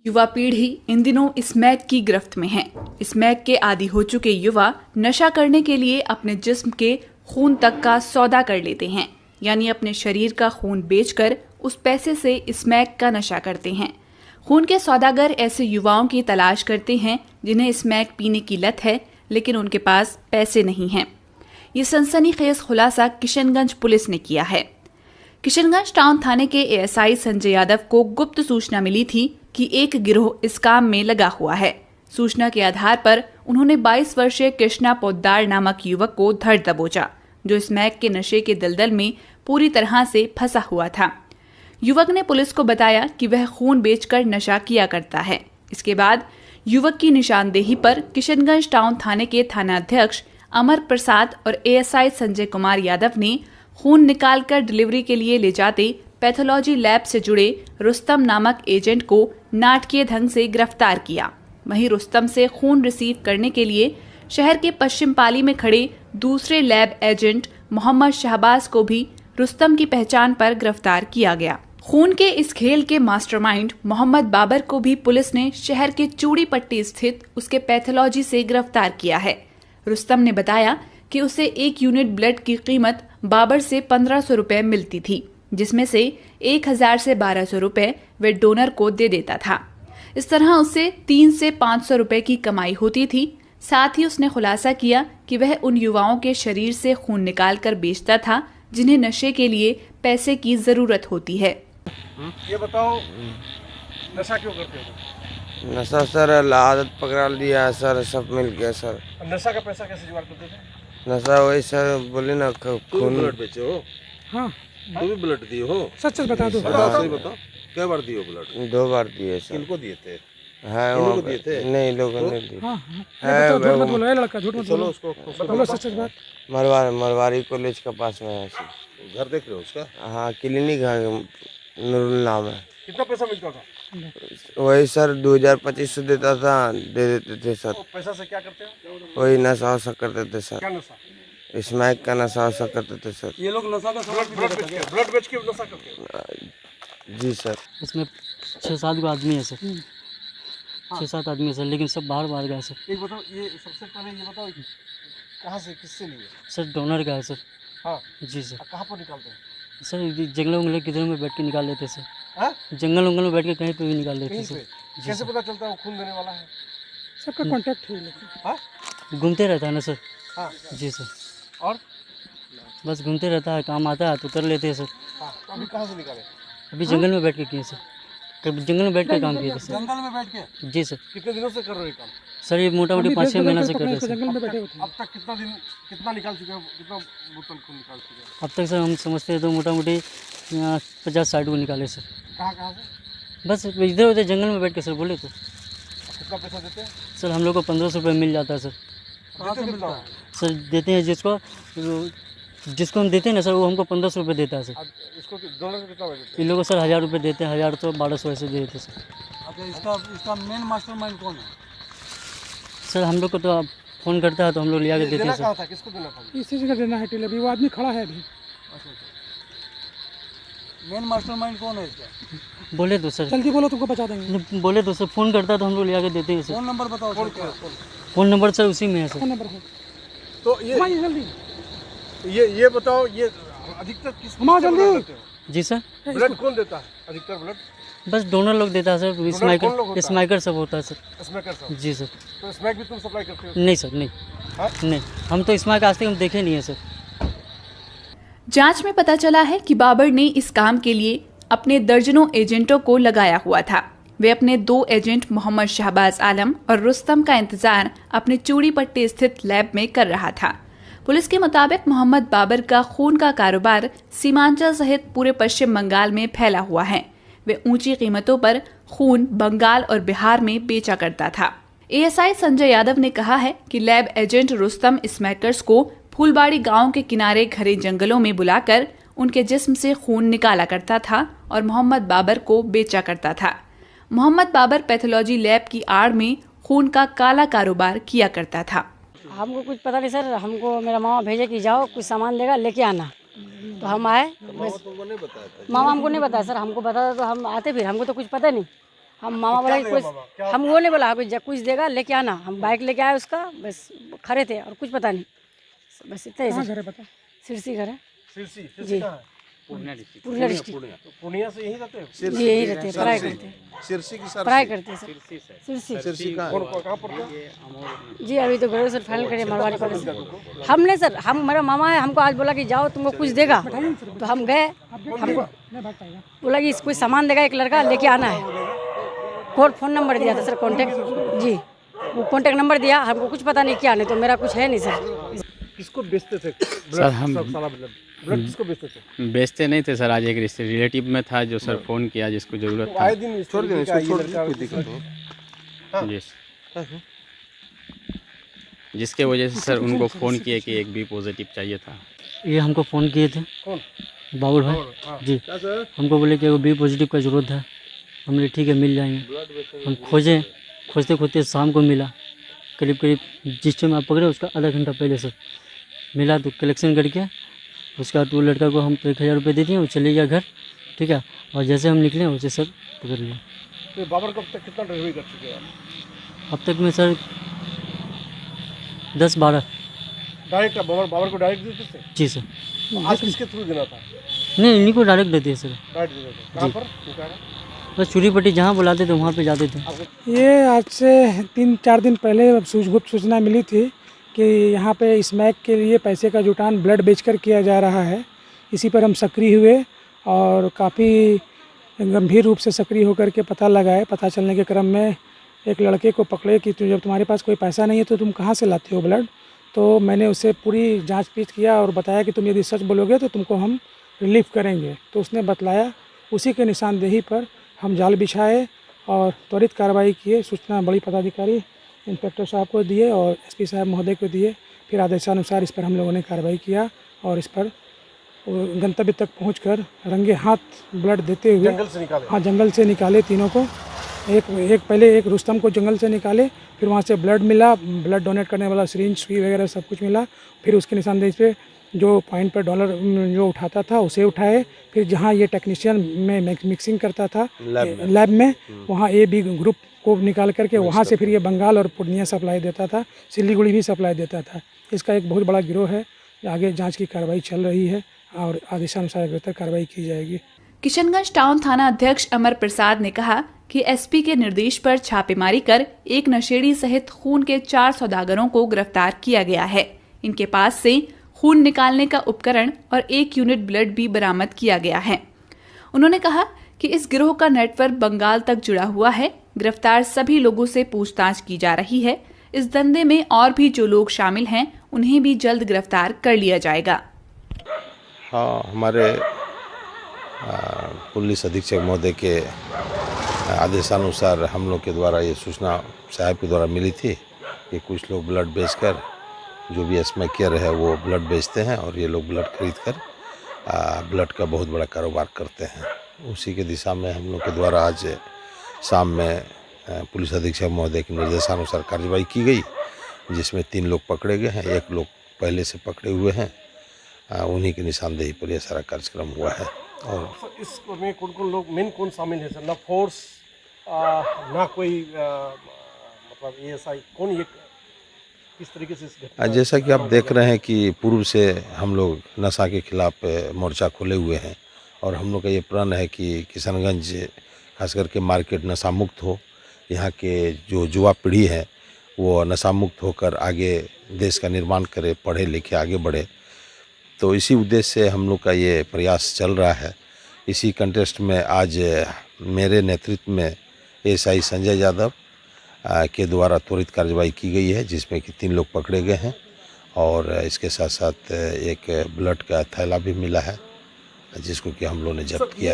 युवा पीढ़ी इन दिनों स्मैक की गिरफ्त में है। स्मैक के आदी हो चुके युवा नशा करने के लिए अपने जिस्म के खून तक का सौदा कर लेते हैं, यानी अपने शरीर का खून बेचकर उस पैसे से स्मैक का नशा करते हैं। खून के सौदागर ऐसे युवाओं की तलाश करते हैं जिन्हें स्मैक पीने की लत है, लेकिन उनके पास पैसे नहीं हैं। ये सनसनीखेज खुलासा किशनगंज पुलिस ने किया है। किशनगंज टाउन थाने के एएसआई संजय यादव को गुप्त सूचना मिली थी कि एक गिरोह इस काम में लगा हुआ है। सूचना के आधार पर उन्होंने 22 वर्षीय कृष्णा पोद्दार नामक युवक को धर दबोचा, जो स्मैक के नशे के दलदल में पूरी तरह से फंसा हुआ था। युवक ने पुलिस को बताया कि वह खून बेचकर नशा किया करता है। इसके बाद युवक की निशानदेही पर किशनगंज टाउन थाने के थानाध्यक्ष अमर प्रसाद और एएसआई संजय कुमार यादव ने खून निकालकर डिलीवरी के लिए ले जाते पैथोलॉजी लैब से जुड़े रुस्तम नामक एजेंट को नाटकीय ढंग से गिरफ्तार किया। वहीं रुस्तम से खून रिसीव करने के लिए शहर के पश्चिम पाली में खड़े दूसरे लैब एजेंट मोहम्मद शहबाज को भी रुस्तम की पहचान पर गिरफ्तार किया गया। खून के इस खेल के मास्टरमाइंड मोहम्मद बाबर को भी पुलिस ने शहर के चूड़ी पट्टी स्थित उसके पैथोलॉजी से गिरफ्तार किया है। रुस्तम ने बताया कि उसे 1 यूनिट ब्लड की कीमत बाबर से 1500 रुपए मिलती थी, जिसमें से 1000 से 1200 रुपए वह डोनर को दे देता था। इस तरह उससे 3 से 500 रुपए की कमाई होती थी। साथ ही उसने खुलासा किया कि वह उन युवाओं के शरीर से खून निकालकर बेचता था जिन्हें नशे के लिए पैसे की जरूरत होती है। ये बताओ, नशा क्यों करते हो? नशा सर आदत पकड़ा लिया है सर, सब मिल गया सर। नशा का पैसा कैसे जुगाड़ करते थे? नशा वही सर बोले ना खून। ब्लड बेचे हो? हाँ, तू भी ब्लड दिए हो? सच सच बता दो। सही बताओ, क्या बार दिए हो ब्लड? 2 बार दिए सर। किनको दिए थे? है इन लोगों वो को दिए थे? नहीं, लोगों ने दिए। हाँ, है झूठ मत बोलो, ये लड़का झूठ मत चलो बोलो। उसको बोलो सच सच बात। मरवारी कॉलेज के पास में है सर। घर देख रहे हो उसका? हाँ, क्लिनिक है, नूरुल नाम है। कितना पैसा मिलता था? वही सर 2025 देता था, दे देते थे सर। तो पैसा से क्या करते हो? वही नशा वशा करते थे सर, क्या नशा? स्मैक का नशा वशा करते थे सर। ये लोग नशा का ब्लड बेच के नशा करते हो? जी सर। इसमें 6-7 गो आदमी है सर। 6-7 आदमी है सर, लेकिन सब बाहर गए सर। एक बताओ, ये सबसे पहले ये बताओ कहाँ से किससे लिए? सर डोनर का है सर। हाँ जी सर। कहाँ पर निकालते हैं? सर जंगल उंगल किधर में बैठ के निकाल लेते सर। हाँ? जंगल उंगल में बैठ के कहीं पे भी निकाल लेते कहीं सर। पे? जी कैसे सर। पता चलता है वो खून देने वाला है? सबका कांटेक्ट है लेकिन। हाँ? घूमते रहता है ना सर। हाँ। जी सर। और? बस घूमते रहता है, काम आता है तो कर लेते हैं सर। हाँ, तो अभी कहाँ से निकाले? अभी जंगल में बैठ के किए सर। कभी जंगल में बैठ के काम किए थे सर। जंगल में बैठ के? जी सर। कितने दिनों से कर रहे हो ये काम? सर ये मोटा मोटी 5-6 महीना से कर रहे हैं सर। जंगल में बैठे होते हैं। अब तक कितना निकाल चुके हो? कितना बोतल खून निकाल चुके हो? अब तक सर हम समझते हैं तो मोटा मोटी 50-60 को निकाले सर। कहाँ से? बस इधर उधर जंगल में बैठ के सर बोले तो। कितना पैसा देते हैं? सर हम लोग को 1500 रुपये मिल जाता है सर। कहाँ से मिलता है? सर देते हैं जिसको हम देते हैं ना सर, वो हमको 1500 रुपये देता है सर। अब इसको डोनर को कितना देते हैं? इन लोगों को सर 1000 रुपये देते हैं, 1000 तो 1200 ऐसे दे देते हैं सर। अच्छा, इसका मेन मास्टरमाइंड कौन है? सर हम लोग को तो आप फ़ोन करता है तो हम लोग ले आके देते हैं देना सर। कहाँ था? किसको देना था? इसी जगह देना है टीले, अभी वो आदमी खड़ा है अभी। मेन मास्टरमाइंड कौन है इसका? बोले तो सर, जल्दी बोलो, तुमको बचा देंगे। बोले तो सर फ़ोन करता है तो हम लोग ले आके देते हैं सर। फोन नंबर बताओ। फ़ोन नंबर सर उसी में है सर। फोन नंबर है। तो हमारी जल्दी ये बताओ, ये अधिकतर किस हमारा जल्दी। देते हो? जी सर। ब्लड कौन देता है अधिकतर ब्लड? बस डोनर लोग देता है सर, कौन लोग स्माइकर होता है? स्माइकर सब होता है सर। स्मैकर साहब? जी सर। तो स्मैक भी तुम सप्लाई करते हो? नहीं सर, नहीं हाँ? नहीं, हम तो स्माइक आज तक हम देखे नहीं है सर। जांच में पता चला है कि बाबर ने इस काम के लिए अपने दर्जनों एजेंटों को लगाया हुआ था। वे अपने 2 एजेंट मोहम्मद शहबाज आलम और रुस्तम का इंतजार अपने चूड़ी पट्टी स्थित लैब में कर रहा था। पुलिस के मुताबिक मोहम्मद बाबर का खून का कारोबार सीमांचल सहित पूरे पश्चिम बंगाल में फैला हुआ है। वे ऊंची कीमतों पर खून बंगाल और बिहार में बेचा करता था। एएसआई संजय यादव ने कहा है कि लैब एजेंट रुस्तम स्मैकर्स को फूलबाड़ी गांव के किनारे घरे जंगलों में बुलाकर उनके जिस्म से खून निकाला करता था और मोहम्मद बाबर को बेचा करता था। मोहम्मद बाबर पैथोलॉजी लैब की आड़ में खून का काला कारोबार किया करता था। हमको कुछ पता नहीं सर, हमको मेरा मामा भेजे कि जाओ कुछ सामान लेगा लेके आना, तो हम आए। तुमको नहीं बताया था? मामा हमको नहीं बताया सर, हमको बताया तो हम आते, फिर हमको तो कुछ पता नहीं। हम मामा बोला कि कुछ, हम वो नहीं बोला कुछ देगा लेके आना। हम बाइक लेके आए उसका, बस खड़े थे और कुछ पता नहीं, बस इतना ही कहाँ सर। घर है पता? सिरसी घर है सिरसी जी, कहाँ है? पूर्णिया डिस्ट्रिक्ट। तो पूर्णिया से यहीं रहते हैं? जी यही रहते हैं, पढ़ाई करते हैं, सिरसी की सर पढ़ाई करते हैं सर। सिरसी सिरसी कहाँ पड़ता है? जी अभी तो ग्रेजुएशन फाइनल करिए मरवाड़ी कॉलेज से। हमने सर, हम मेरा मामा है, हमको आज बोला कि जाओ तुमको कुछ देगा, तो हम गए। हमको नहीं भाग पाएगा। बोला कि कोई सामान देगा, एक लड़का लेके आना है। फ़ोन नंबर दिया था सर, कॉन्टेक्ट जी, वो कॉन्टेक्ट नंबर दिया। हमको कुछ पता नहीं क्या, नहीं तो मेरा कुछ है नहीं सर। किसको बेचते थे? सर हम ब्लड किसको बेचते थे? बेचते नहीं थे सर, आज एक रिलेटिव में था जो सर फ़ोन किया जिसको ज़रूरत था। आए दिन छोड़ देने जी जिसके वजह से सर उनको फ़ोन किए कि एक बी पॉजिटिव चाहिए था। ये हमको फ़ोन किए थे कौन? बाबुल भाई जी, हमको बोले कि बी पॉजिटिव का ज़रूरत है। हमने ठीक है मिल जाएंगे। हम खोजते खोजते शाम को मिला, करीब जिस टाइम आप पकड़े उसका आधा घंटा पहले सर मिला। तो कलेक्शन करके उसके बाद वो लड़का को हम 1000 रुपये दे दिए, वो चले गया घर, ठीक है। और जैसे हम निकले वैसे सर पकड़ लिया। तो बाबर कब तक कितना डिलीवरी कर चुके हैं? अब तक में सर 10-12। डायरेक्ट बाबर को डायरेक्ट देते थे? जी सर। तो आज किसके थ्रू देना था? नहीं, इन्हीं को डायरेक्ट देते हैं सर। डायरेक्ट देते थे। कहाँ पर दुकान? बस चूड़ी पट्टी जहाँ बुलाते थे वहाँ पे जाते थे। ये आज से 3-4 दिन पहले गुप्त सूचना मिली थी कि यहाँ पे स्मैक के लिए पैसे का जुटान ब्लड बेचकर किया जा रहा है। इसी पर हम सक्रिय हुए और काफ़ी गंभीर रूप से सक्रिय होकर के पता लगाए। पता चलने के क्रम में एक लड़के को पकड़े कि जब तुम्हारे पास कोई पैसा नहीं है तो तुम कहाँ से लाते हो ब्लड। तो मैंने उससे पूरी जांच पीछ किया और बताया कि तुम यदि सच बोलोगे तो तुमको हम रिलीफ करेंगे। तो उसने बतलाया, उसी के निशानदेही पर हम जाल बिछाए और त्वरित कार्रवाई किए। सूचना बड़ी पदाधिकारी इंस्पेक्टर साहब को दिए और एसपी साहब महोदय को दिए। फिर आदेशानुसार इस पर हम लोगों ने कार्रवाई किया और इस पर गंतव्य तक पहुंचकर रंगे हाथ ब्लड देते हुए जंगल से निकाले? हाँ, जंगल से निकाले तीनों को। पहले एक रुस्तम को जंगल से निकाले, फिर वहाँ से ब्लड मिला, ब्लड डोनेट करने वाला सिरिंज सुई वगैरह सब कुछ मिला। फिर उसके निशानदेही पे जो पॉइंट पर डॉलर जो उठाता था उसे उठाए। फिर जहाँ ये टेक्नीशियन में मिक्सिंग करता था लैब में, वहाँ AB ग्रुप को निकाल करके वहाँ से फिर ये बंगाल और पूर्णिया सप्लाई देता था, सिलीगुड़ी भी सप्लाई देता था। इसका एक बहुत बड़ा गिरोह है। आगे जांच की कार्रवाई चल रही है और आदेशानुसार बेहतर कार्रवाई की जाएगी। किशनगंज टाउन थाना अध्यक्ष अमर प्रसाद ने कहा कि SP के निर्देश पर छापेमारी कर एक नशेड़ी सहित खून के 4 सौदागरों को गिरफ्तार किया गया है। इनके पास से खून निकालने का उपकरण और 1 यूनिट ब्लड भी बरामद किया गया है। उन्होंने कहा कि इस गिरोह का नेटवर्क बंगाल तक जुड़ा हुआ है। गिरफ्तार सभी लोगों से पूछताछ की जा रही है। इस धंधे में और भी जो लोग शामिल हैं उन्हें भी जल्द गिरफ्तार कर लिया जाएगा। हाँ, हमारे पुलिस अधीक्षक महोदय के आदेशानुसार हम लोग के द्वारा ये सूचना साहब के द्वारा मिली थी कि कुछ लोग ब्लड बेचकर, जो भी स्मैकर है वो ब्लड बेचते हैं और ये लोग ब्लड खरीद कर ब्लड का बहुत बड़ा कारोबार करते हैं। उसी के दिशा में हम लोग के द्वारा आज शाम में पुलिस अधीक्षक महोदय के निर्देशानुसार कार्रवाई की गई, जिसमें 3 लोग पकड़े गए हैं, 1 लोग पहले से पकड़े हुए हैं। उन्हीं की निशानदेही पर यह सारा कार्यक्रम हुआ है। और इसमें कौन लोग मेन कौन शामिल है सर? ना फोर्स ना कोई मतलब ASI कौन, ये किस तरीके से इस घटना? जैसा कि आप देख रहे हैं कि पूर्व से हम लोग नशा के खिलाफ मोर्चा खोले हुए हैं और हम लोग का ये प्रण है कि किशनगंज खास करके मार्केट नशा मुक्त हो। यहाँ के जो युवा पीढ़ी है वो नशा मुक्त होकर आगे देश का निर्माण करे, पढ़े लिखे आगे बढ़े। तो इसी उद्देश्य से हम लोग का ये प्रयास चल रहा है। इसी कंटेस्ट में आज मेरे नेतृत्व में SI संजय यादव के द्वारा त्वरित कार्रवाई की गई है, जिसमें कि 3 लोग पकड़े गए हैं और इसके साथ साथ एक ब्लड का थैला भी मिला है, जिसको कि हम लोग ने जब्त किया है।